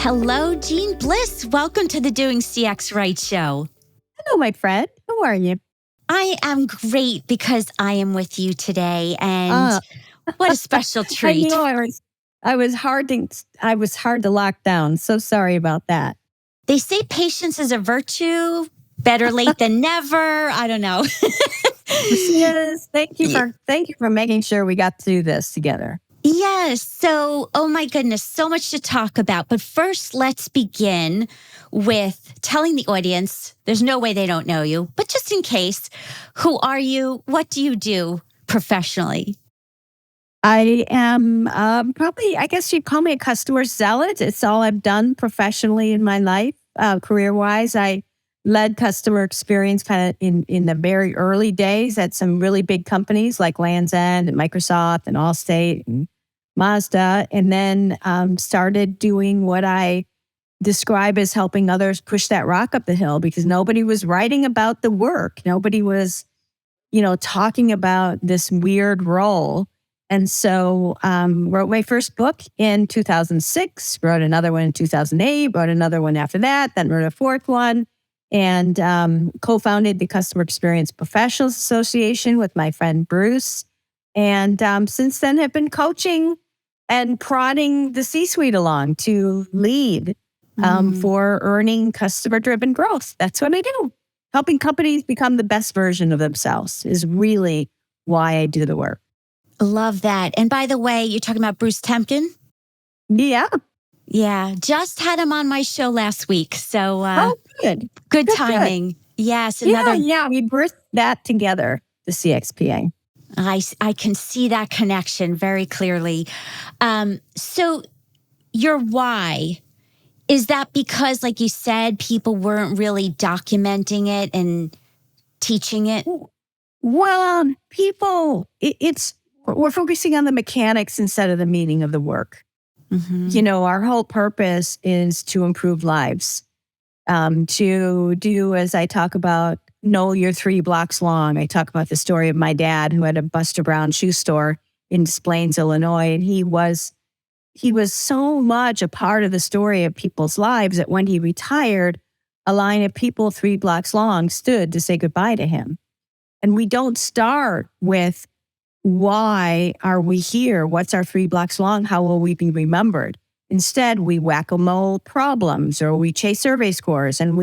Hello, Jeanne Bliss. Welcome to the DoingCXRight show. Hello, my friend. How are you? I am great because I am with you today, and what a special treat. I was hard to lock down. So sorry about that. They say patience is a virtue. Better late than never. I don't know. Yes, thank you for making sure we got to do this together. Yes. So, oh my goodness, so much to talk about. But first, let's begin with telling the audience, there's no way they don't know you, but just in case, who are you? What do you do professionally? I am I guess you'd call me a customer zealot. It's all I've done professionally in my life, career-wise. I led customer experience kind of in the very early days at some really big companies like Land's End and Microsoft and Allstate and Mazda, and then started doing what I describe as helping others push that rock up the hill, because nobody was writing about the work. Nobody was, talking about this weird role. And so wrote my first book in 2006, wrote another one in 2008, wrote another one after that, then wrote a fourth one, and co-founded the Customer Experience Professionals Association with my friend Bruce. And since then have been coaching and prodding the C-suite along to lead for earning customer-driven growth. That's what I do. Helping companies become the best version of themselves is really why I do the work. Love that. And by the way, you're talking about Bruce Temkin? Yeah. Yeah. Just had him on my show last week. So good timing. Good. Yes. We birthed that together, the CXPA. I can see that connection very clearly. So your why, is that because, like you said, people weren't really documenting it and teaching it? Well, we're focusing on the mechanics instead of the meaning of the work. Mm-hmm. Our whole purpose is to improve lives, to do, as I talk about, know your 3 blocks long. I talk about the story of my dad who had a Buster Brown shoe store in Des Plaines, Illinois. And he was so much a part of the story of people's lives that when he retired, a line of people 3 blocks long stood to say goodbye to him. And we don't start with, why are we here? What's our 3 blocks long? How will we be remembered? Instead, we whack-a-mole problems, or we chase survey scores, and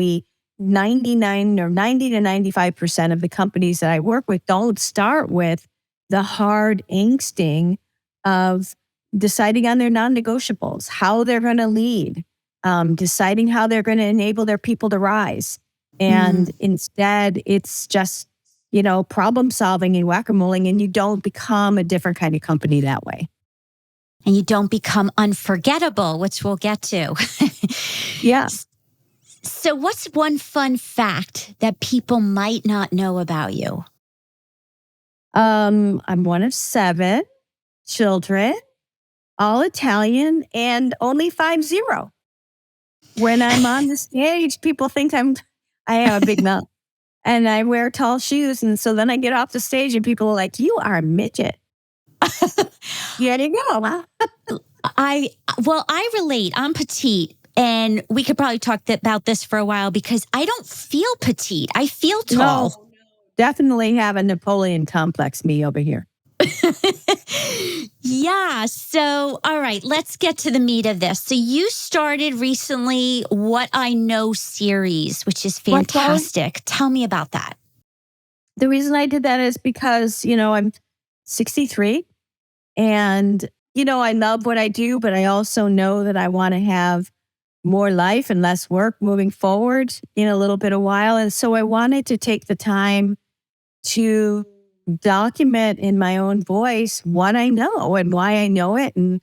90 to 95% of the companies that I work with don't start with the hard angsting of deciding on their non-negotiables, how they're going to lead, deciding how they're going to enable their people to rise. And instead, it's just, problem solving and whack-a-moling, and you don't become a different kind of company that way. And you don't become unforgettable, which we'll get to. Yeah. So what's one fun fact that people might not know about you? I'm one of 7 children, all Italian, and only 5'0". When I'm on the stage, people think I have a big mouth. And I wear tall shoes. And so then I get off the stage and people are like, you are a midget. Yeah, there you go. I relate. I'm petite. And we could probably talk about this for a while because I don't feel petite. I feel tall. No, definitely have a Napoleon complex, me over here. Yeah. So, all right, let's get to the meat of this. So you started recently What I Know series, which is fantastic. Tell me about that. The reason I did that is because, I'm 63 and, I love what I do, but I also know that I want to have more life and less work moving forward in a little bit of while. And so I wanted to take the time to document in my own voice what I know and why I know it, and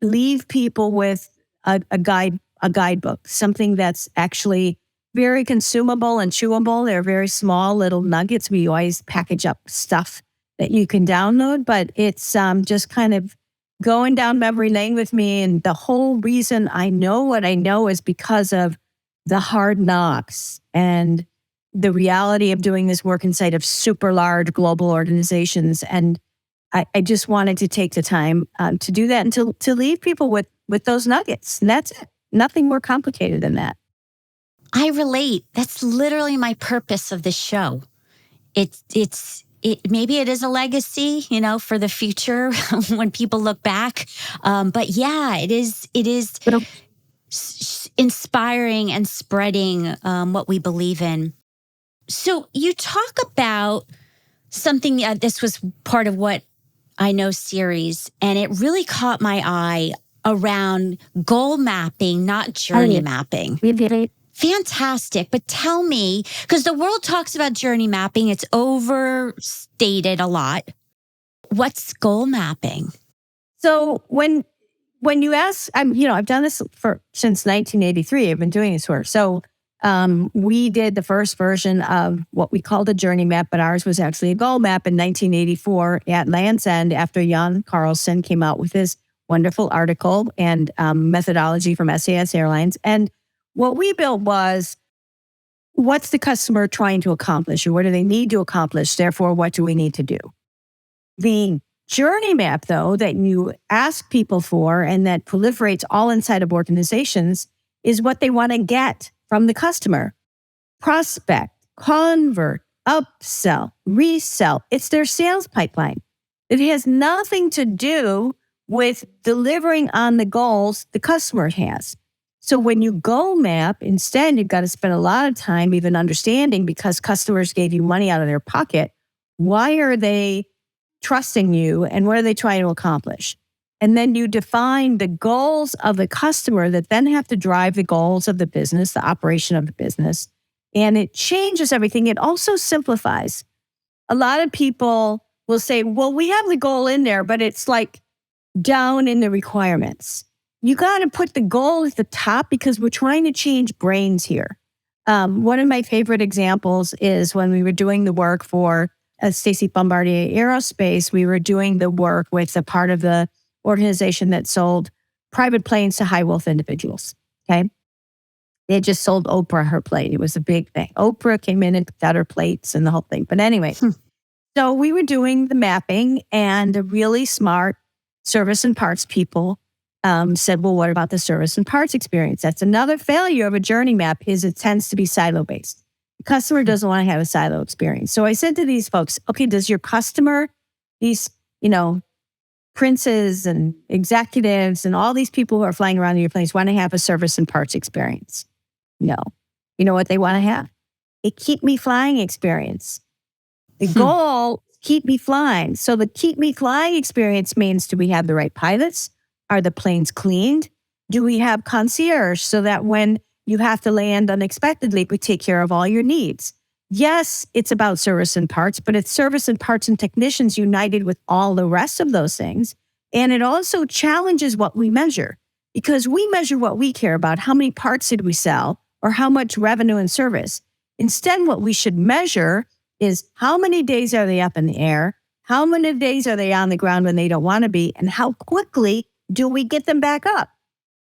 leave people with a guidebook, something that's actually very consumable and chewable. They're very small little nuggets. We always package up stuff that you can download, but it's just kind of going down memory lane with me. And the whole reason I know what I know is because of the hard knocks and the reality of doing this work inside of super large global organizations. And I just wanted to take the time to do that and to leave people with those nuggets. And that's it. Nothing more complicated than that. I relate. That's literally my purpose of this show. Maybe it is a legacy, for the future when people look back. But yeah, it is inspiring and spreading what we believe in. So you talk about something, this was part of What I Know series, and it really caught my eye around goal mapping, not journey mapping. Fantastic. But tell me, because the world talks about journey mapping, it's overstated a lot. What's goal mapping? So when you ask, I've done this since 1983. I've been doing this work. So we did the first version of what we called a journey map, but ours was actually a goal map in 1984 at Land's End after Jan Carlson came out with his wonderful article and methodology from SAS Airlines. And what we built was, what's the customer trying to accomplish, or what do they need to accomplish? Therefore, what do we need to do? The journey map, though, that you ask people for and that proliferates all inside of organizations is what they want to get from the customer. Prospect, convert, upsell, resell. It's their sales pipeline. It has nothing to do with delivering on the goals the customer has. So when you goal map, instead, you've got to spend a lot of time even understanding, because customers gave you money out of their pocket, why are they trusting you and what are they trying to accomplish? And then you define the goals of the customer that then have to drive the goals of the business, the operation of the business. And it changes everything. It also simplifies. A lot of people will say, well, we have the goal in there, but it's like down in the requirements. You got to put the goal at the top because we're trying to change brains here. One of my favorite examples is when we were doing the work for Stacy Bombardier Aerospace. We were doing the work with a part of the organization that sold private planes to high wealth individuals. Okay. They had just sold Oprah her plane. It was a big thing. Oprah came in and got her plates and the whole thing. But anyway, so we were doing the mapping, and the really smart service and parts people said, well, what about the service and parts experience? That's another failure of a journey map, is it tends to be silo-based. The customer doesn't want to have a silo experience. So I said to these folks, okay, does your customer, these, princes and executives and all these people who are flying around in your planes, want to have a service and parts experience? No. You know what they want to have? A keep me flying experience. The goal, keep me flying. So the keep me flying experience means, do we have the right pilots? Are the planes cleaned? Do we have concierge so that when you have to land unexpectedly, we take care of all your needs? Yes, it's about service and parts, but it's service and parts and technicians united with all the rest of those things. And it also challenges what we measure, because we measure what we care about. How many parts did we sell, or how much revenue and service? Instead, what we should measure is how many days are they up in the air? How many days are they on the ground when they don't want to be? And how quickly do we get them back up?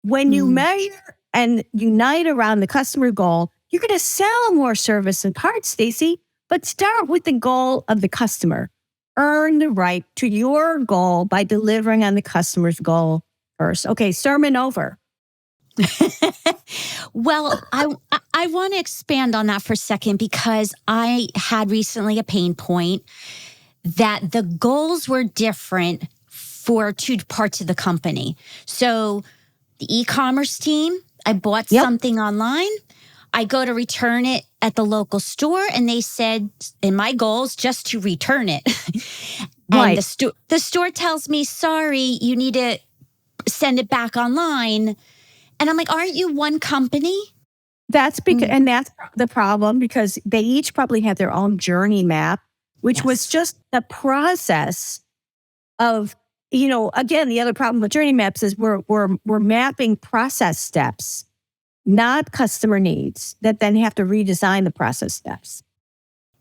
When you measure and unite around the customer goal, you're going to sell more service and parts, Stacy, but start with the goal of the customer. Earn the right to your goal by delivering on the customer's goal first. Okay, sermon over. Well, I want to expand on that for a second, because I had recently a pain point that the goals were different for two parts of the company. So the e-commerce team, I bought something online. I go to return it at the local store, and they said, in my goals, just to return it. And the store tells me, sorry, you need to send it back online. And I'm like, aren't you one company? That's because, and that's the problem, because they each probably have their own journey map, which was just the process of, again, the other problem with journey maps is we're mapping process steps, not customer needs, that then have to redesign the process steps.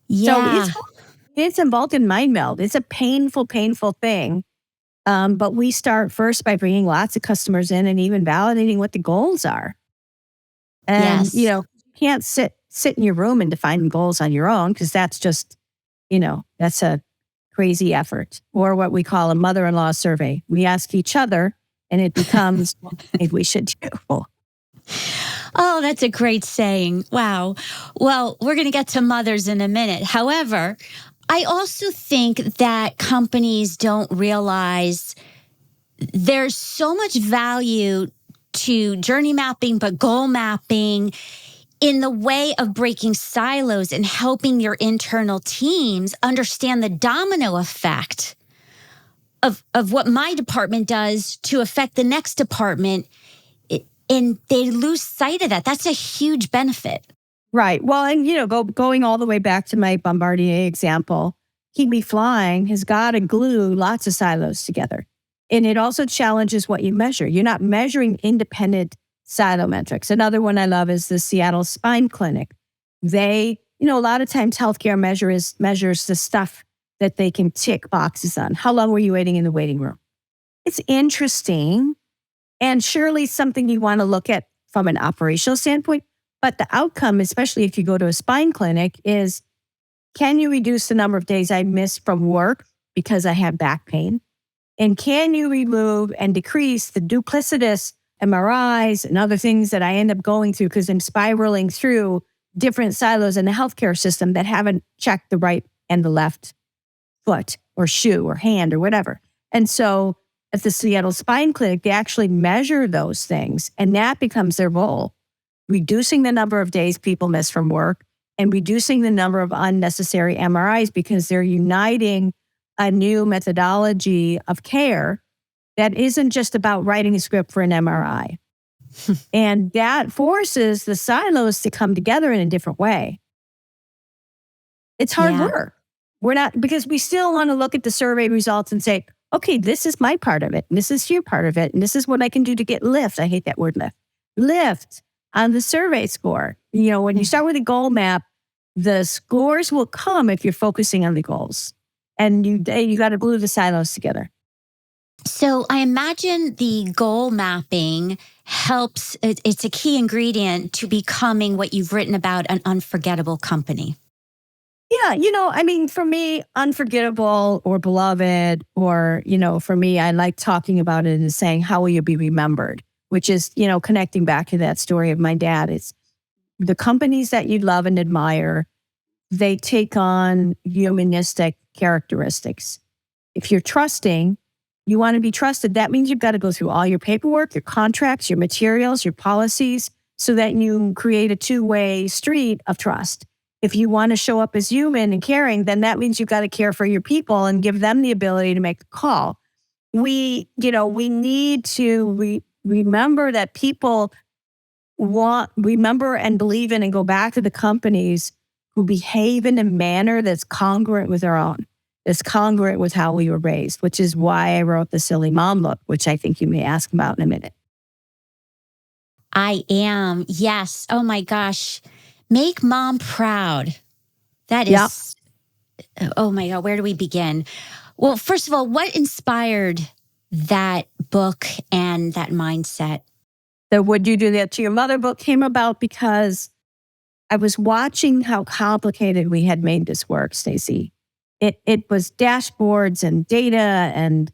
Yeah. So it's involved in mind meld. It's a painful thing. But we start first by bringing lots of customers in and even validating what the goals are. And, you can't sit in your room and define goals on your own, because that's just, that's a crazy effort. Or what we call a mother-in-law survey. We ask each other, and it becomes what we should do. Oh, that's a great saying. Wow. Well, we're going to get to mothers in a minute. However, I also think that companies don't realize there's so much value to journey mapping, but goal mapping in the way of breaking silos and helping your internal teams understand the domino effect of what my department does to affect the next department. And they lose sight of that. That's a huge benefit. Right. Well, and going all the way back to my Bombardier example, Keep Me Flying has got to glue lots of silos together. And it also challenges what you measure. You're not measuring independent silo metrics. Another one I love is the Seattle Spine Clinic. They, a lot of times healthcare measures the stuff that they can tick boxes on. How long were you waiting in the waiting room? It's interesting and surely something you want to look at from an operational standpoint. But the outcome, especially if you go to a spine clinic, is can you reduce the number of days I miss from work because I have back pain? And can you remove and decrease the duplicitous MRIs and other things that I end up going through because I'm spiraling through different silos in the healthcare system that haven't checked the right and the left foot or shoe or hand or whatever. And so at the Seattle Spine Clinic, they actually measure those things, and that becomes their goal, reducing the number of days people miss from work and reducing the number of unnecessary MRIs because they're uniting a new methodology of care that isn't just about writing a script for an MRI. And that forces the silos to come together in a different way. It's hard work. We're not, because we still want to look at the survey results and say, okay, this is my part of it, and this is your part of it, and this is what I can do to get lift. I hate that word lift. Lift on the survey score. When you start with a goal map, the scores will come if you're focusing on the goals. And you got to glue the silos together. So I imagine the goal mapping helps. It's a key ingredient to becoming what you've written about, an unforgettable company. Yeah, for me, unforgettable or beloved, or, for me, I like talking about it and saying, how will you be remembered? Which is, connecting back to that story of my dad. It's the companies that you love and admire, they take on humanistic characteristics. If you're trusting, you want to be trusted. That means you've got to go through all your paperwork, your contracts, your materials, your policies, so that you create a two-way street of trust. If you want to show up as human and caring, then that means you've got to care for your people and give them the ability to make the call. We need to remember that people remember and believe in and go back to the companies who behave in a manner that's congruent with our own, that's congruent with how we were raised, which is why I wrote the Silly Mom book, which I think you may ask about in a minute. I am. Yes. Oh my gosh. Make mom proud. That is, Oh my God, where do we begin? Well, first of all, what inspired that book and that mindset? The Would You Do That to Your Mother book came about because I was watching how complicated we had made this work, Stacy. It was dashboards and data and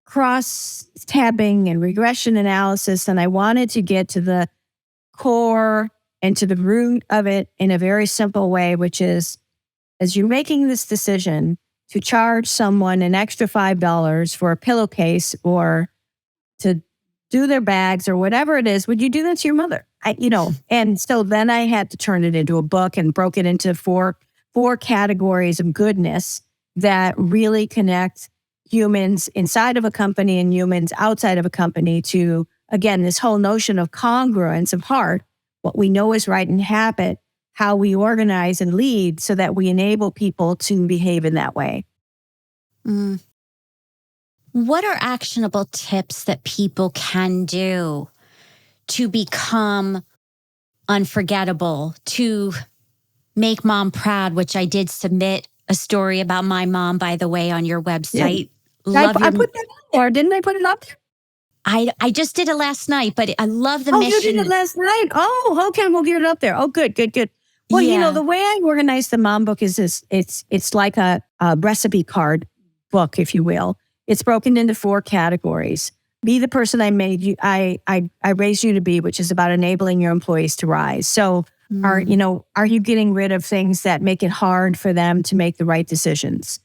cross-tabbing and regression analysis, and I wanted to get to the core and to the root of it in a very simple way, which is, as you're making this decision to charge someone an extra $5 for a pillowcase or to do their bags or whatever it is, would you do that to your mother? And so then I had to turn it into a book and broke it into four categories of goodness that really connect humans inside of a company and humans outside of a company to, again, this whole notion of congruence of heart, what we know is right in habit, how we organize and lead so that we enable people to behave in that way. What are actionable tips that people can do to become unforgettable, to make mom proud, which I did submit a story about my mom, by the way, on your website. Yeah. I put that up there. Didn't I put it up there? I just did it last night, but I love the mission. Oh, you did it last night? Oh, okay. We'll get it up there. Oh, good. Well, the way I organize the mom book is this. It's like a recipe card book, if you will. It's broken into 4 categories. be the person I made you, I raised you to be, which is about enabling your employees to rise. So are you getting rid of things that make it hard for them to make the right decisions?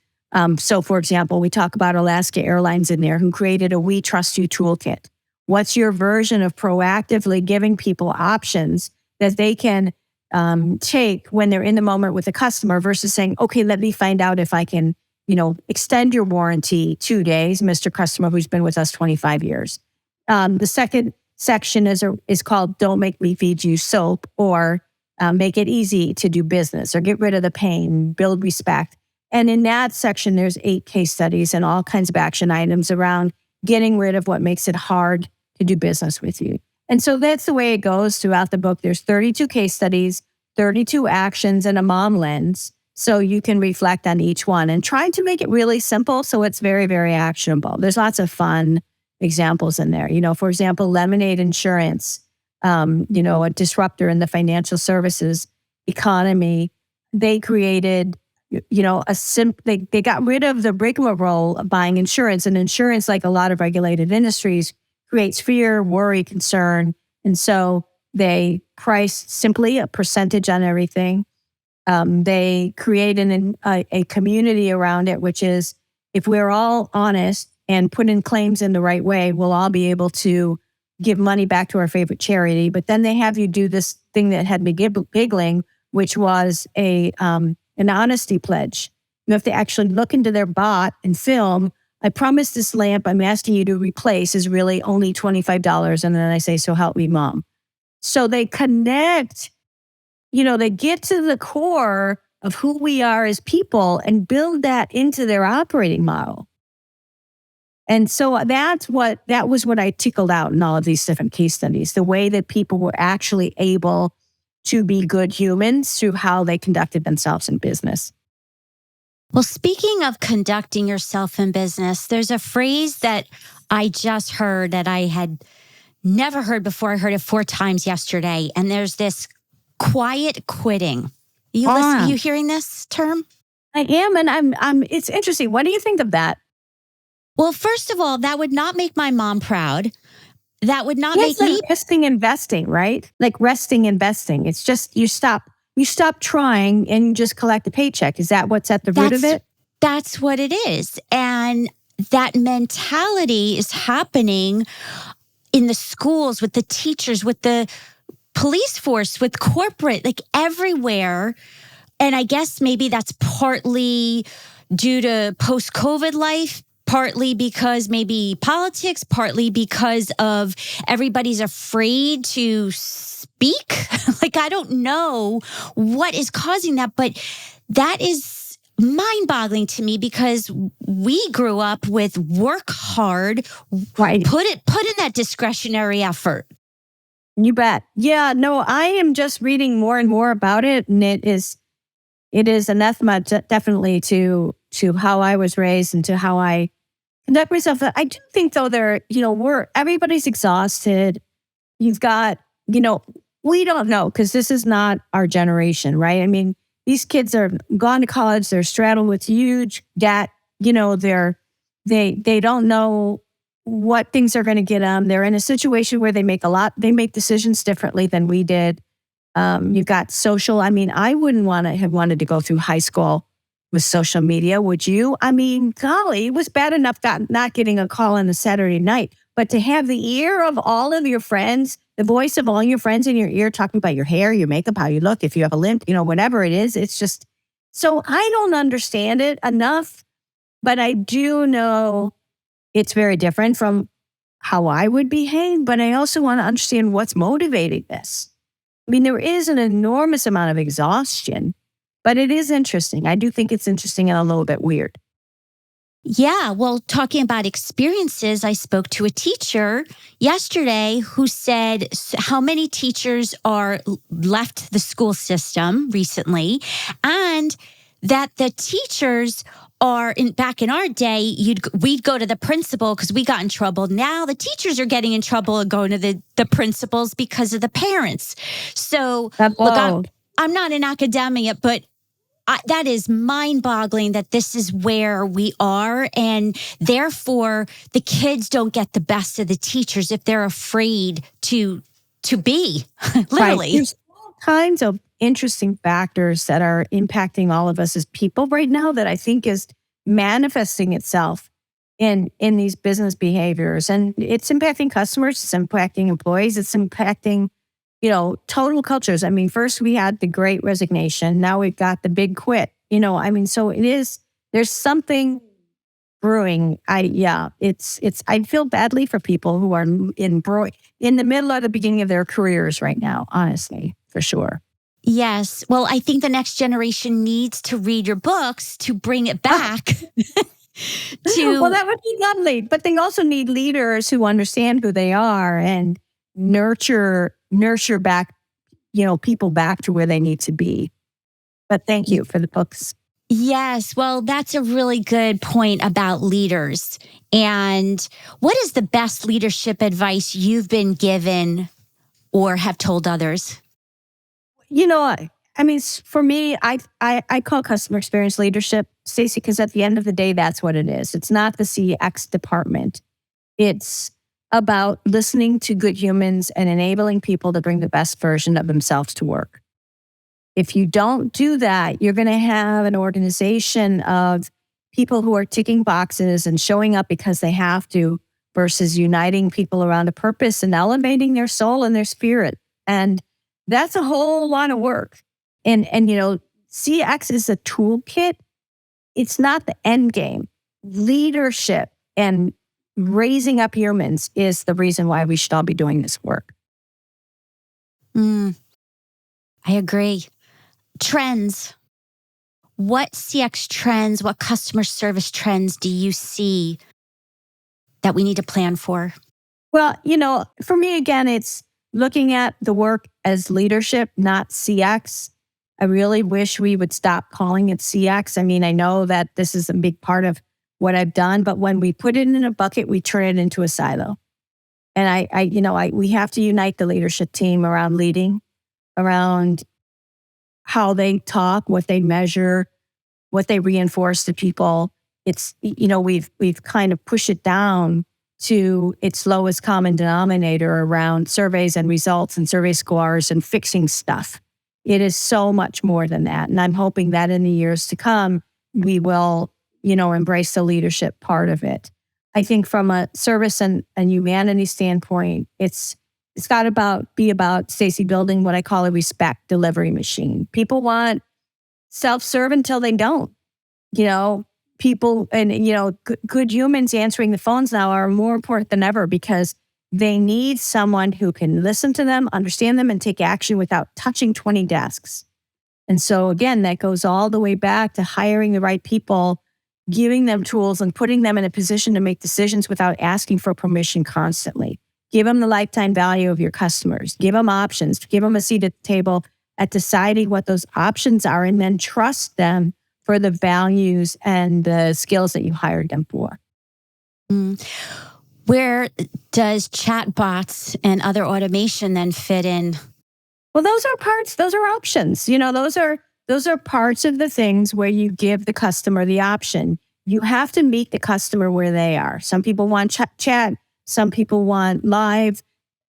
So for example, we talk about Alaska Airlines in there, who created a We Trust You toolkit. What's your version of proactively giving people options that they can take when they're in the moment with a customer versus saying, okay, let me find out if I can, extend your warranty 2 days, Mr. Customer who's been with us 25 years. The second section is called Don't Make Me Feed You Soap, or make it easy to do business, or get rid of the pain, build respect. And in that section, there's 8 case studies and all kinds of action items around getting rid of what makes it hard to do business with you. And so that's the way it goes throughout the book. There's 32 case studies, 32 actions, and a mom lens. So you can reflect on each one and try to make it really simple so it's very, very actionable. There's lots of fun examples in there. For example, Lemonade Insurance, a disruptor in the financial services economy. They created, they got rid of the rigmarole of buying insurance. And insurance, like a lot of regulated industries, creates fear, worry, concern. And so they price simply a percentage on everything. They create a community around it, which is, if we're all honest and put in claims in the right way, we'll all be able to give money back to our favorite charity. But then they have you do this thing that had me giggling, which was an honesty pledge. You have to actually look into their bot and film, I promise this lamp I'm asking you to replace is really only $25. And then I say, so help me, Mom. So they connect, they get to the core of who we are as people and build that into their operating model. And so that was what I tickled out in all of these different case studies, the way that people were actually able to be good humans through how they conducted themselves in business. Well, speaking of conducting yourself in business, there's a phrase that I just heard that I had never heard before. I heard it 4 times yesterday. And there's this quiet quitting. You hearing this term? I am. And I'm it's interesting. What do you think of that? Well, first of all, that would not make my mom proud. That would not make me... resting investing, right? Like resting investing. It's just you stop trying and you just collect a paycheck. Is that what's at the root of it? That's what it is. And that mentality is happening in the schools, with the teachers, with the police force, with corporate, like everywhere. And I guess maybe that's partly due to post-COVID life, partly because maybe politics, partly because of everybody's afraid to speak. Like, I don't know what is causing that, but that is mind-boggling to me, because we grew up with work hard, right? Put in that discretionary effort. You bet. Yeah, no, I am just reading more and more about it, and it is anathema definitely to how I was raised and to how I conduct myself. I do think, though, everybody's exhausted. You've got, we don't know, because this is not our generation, right? I mean, these kids are gone to college. They're straddled with huge debt. They don't know what things are going to get them. They're in a situation where they make decisions differently than we did. You've got social. I mean, I wouldn't have wanted to go through high school with social media, would you? I mean, golly, it was bad enough not getting a call on a Saturday night, but to have the ear of all of your friends, the voice of all your friends in your ear talking about your hair, your makeup, how you look, if you have a limp, whatever it is, it's just, so I don't understand it enough, but I do know it's very different from how I would behave, but I also want to understand what's motivating this. I mean, there is an enormous amount of exhaustion, but it is interesting. I do think it's interesting and a little bit weird. Yeah, well, talking about experiences, I spoke to a teacher yesterday who said how many teachers are left the school system recently, and that the teachers are back in our day, we'd go to the principal because we got in trouble. Now the teachers are getting in trouble and going to the principals because of the parents. So look, I'm not an academia, but that is mind-boggling that this is where we are. And therefore, the kids don't get the best of the teachers if they're afraid to be, literally. Right. There's all kinds of interesting factors that are impacting all of us as people right now that I think is manifesting itself in these business behaviors. And it's impacting customers, it's impacting employees, it's impacting, total cultures. I mean, first we had the Great Resignation. Now we've got the big quit. So there's something brewing. I feel badly for people who are in the middle or the beginning of their careers right now, honestly, for sure. Yes. Well, I think the next generation needs to read your books to bring it back. Well, that would be lovely. But they also need leaders who understand who they are and nurture back, people back to where they need to be. But thank you for the books. Yes. Well, that's a really good point about leaders. And what is the best leadership advice you've been given or have told others? For me, I call customer experience leadership, Stacy, because at the end of the day, that's what it is. It's not the CX department. It's about listening to good humans and enabling people to bring the best version of themselves to work. If you don't do that, you're going to have an organization of people who are ticking boxes and showing up because they have to versus uniting people around a purpose and elevating their soul and their spirit. And that's a whole lot of work. And CX is a toolkit. It's not the end game. Leadership and raising up humans is the reason why we should all be doing this work. I agree. Trends. What CX trends, what customer service trends do you see that we need to plan for? Well, for me, again, it's looking at the work as leadership, not CX. I really wish we would stop calling it CX. I mean, I know that this is a big part of what I've done, but when we put it in a bucket, we turn it into a silo. And we have to unite the leadership team around leading, around how they talk, what they measure, what they reinforce to people. It's, we've kind of pushed it down to its lowest common denominator around surveys and results and survey scores and fixing stuff. It is so much more than that. And I'm hoping that in the years to come, we will, embrace the leadership part of it. I think from a service and humanity standpoint, it's got to be about, Stacy, building what I call a respect delivery machine. People want self-serve until they don't. People and, good humans answering the phones now are more important than ever because they need someone who can listen to them, understand them, and take action without touching 20 desks. And so again, that goes all the way back to hiring the right people, giving them tools and putting them in a position to make decisions without asking for permission constantly. Give them the lifetime value of your customers. Give them options. Give them a seat at the table at deciding what those options are, and then trust them for the values and the skills that you hired them for. Where does chatbots and other automation then fit in? Well, those are options. Those are parts of the things where you give the customer the option. You have to meet the customer where they are. Some people want chat. Some people want live.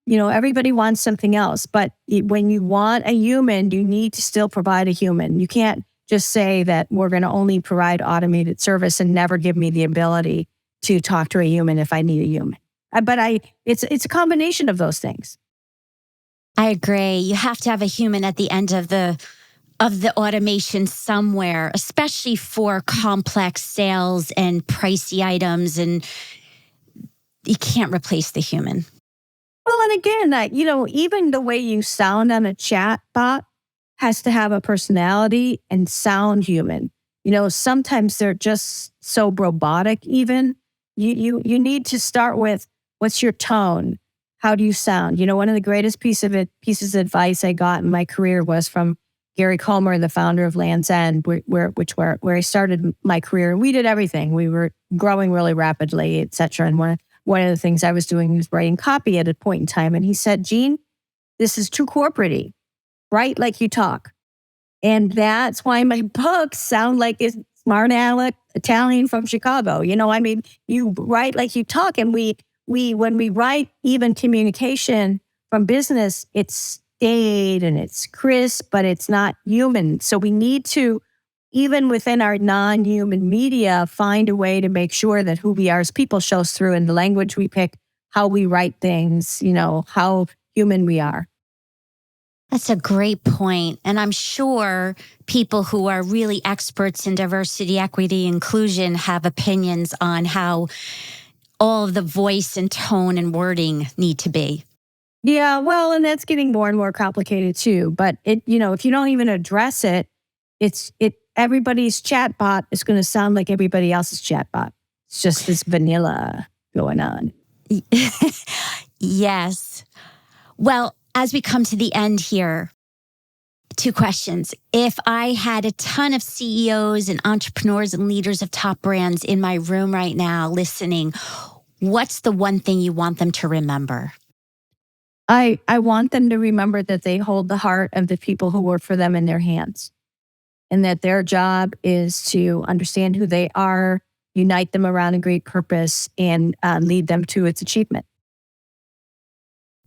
Everybody wants something else. But when you want a human, you need to still provide a human. You can't just say that we're going to only provide automated service and never give me the ability to talk to a human if I need a human. But it's a combination of those things. I agree. You have to have a human at the end of the automation somewhere, especially for complex sales and pricey items, and you can't replace the human. Well, and again, even the way you sound on a chat bot has to have a personality and sound human. Sometimes they're just so robotic even. You need to start with, what's your tone? How do you sound? One of the greatest pieces of advice I got in my career was from Gary Comer, the founder of Land's End, where I started my career. We did everything. We were growing really rapidly, et cetera. And one of the things I was doing was writing copy at a point in time. And he said, Jeanne, this is too corporate-y. Write like you talk. And that's why my books sound like a smart aleck Italian from Chicago. You write like you talk. And when we write even communication from business, it's staid and it's crisp, but it's not human. So we need to, even within our non-human media, find a way to make sure that who we are as people shows through in the language we pick, how we write things, how human we are. That's a great point. And I'm sure people who are really experts in diversity, equity, inclusion have opinions on how all of the voice and tone and wording need to be. Yeah, well, and that's getting more and more complicated too. But if you don't even address it, everybody's chatbot is going to sound like everybody else's chatbot. It's just this vanilla going on. Yes. Well, as we come to the end here, 2 questions. If I had a ton of CEOs and entrepreneurs and leaders of top brands in my room right now listening, what's the one thing you want them to remember? I want them to remember that they hold the heart of the people who work for them in their hands, and that their job is to understand who they are, unite them around a great purpose, and lead them to its achievement.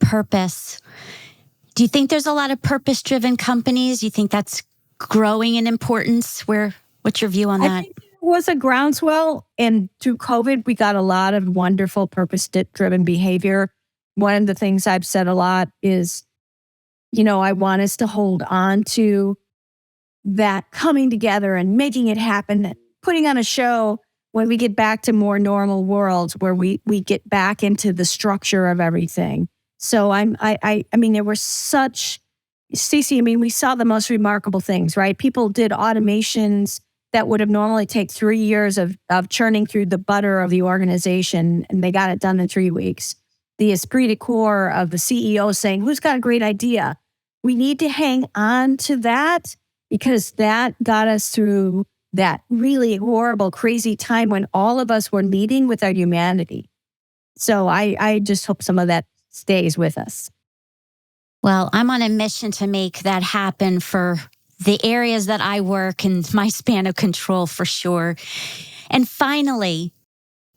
Purpose. Do you think there's a lot of purpose-driven companies? Do you think that's growing in importance? What's your view on that? I think it was a groundswell, and through COVID, we got a lot of wonderful purpose-driven behavior. One of the things I've said a lot is, I want us to hold on to that coming together and making it happen, putting on a show when we get back to more normal worlds where we get back into the structure of everything. So there were Stacy, we saw the most remarkable things, right? People did automations that would have normally take 3 years of churning through the butter of the organization, and they got it done in 3 weeks. The esprit de corps of the CEO saying, who's got a great idea? We need to hang on to that, because that got us through that really horrible, crazy time when all of us were leading with our humanity. So I just hope some of that stays with us. Well, I'm on a mission to make that happen for the areas that I work and my span of control for sure. And finally,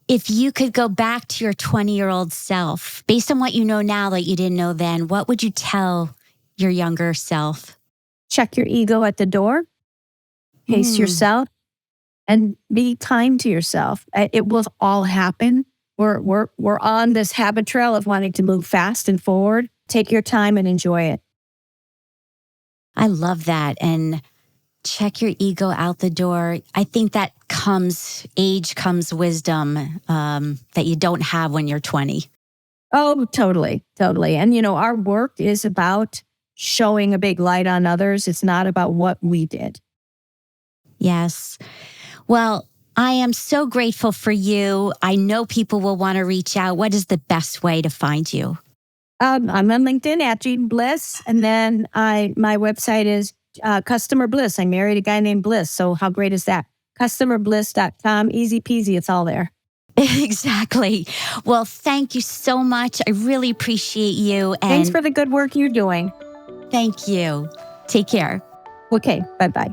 if you could go back to your 20-year-old self, based on what you know now that you didn't know then, what would you tell your younger self? Check your ego at the door, pace yourself, and be kind to yourself. It will all happen. We're on this habit trail of wanting to move fast and forward. Take your time and enjoy it. I love that. And check your ego out the door. I think that age comes wisdom that you don't have when you're 20. Oh, totally. And, our work is about showing a big light on others. It's not about what we did. Yes. Well, I am so grateful for you. I know people will want to reach out. What is the best way to find you? I'm on LinkedIn at Jeanne Bliss. And then my website is Customer Bliss. I married a guy named Bliss. So how great is that? customerbliss.com. Easy peasy. It's all there. Exactly. Well, thank you so much. I really appreciate you. And thanks for the good work you're doing. Thank you. Take care. Okay. Bye-bye.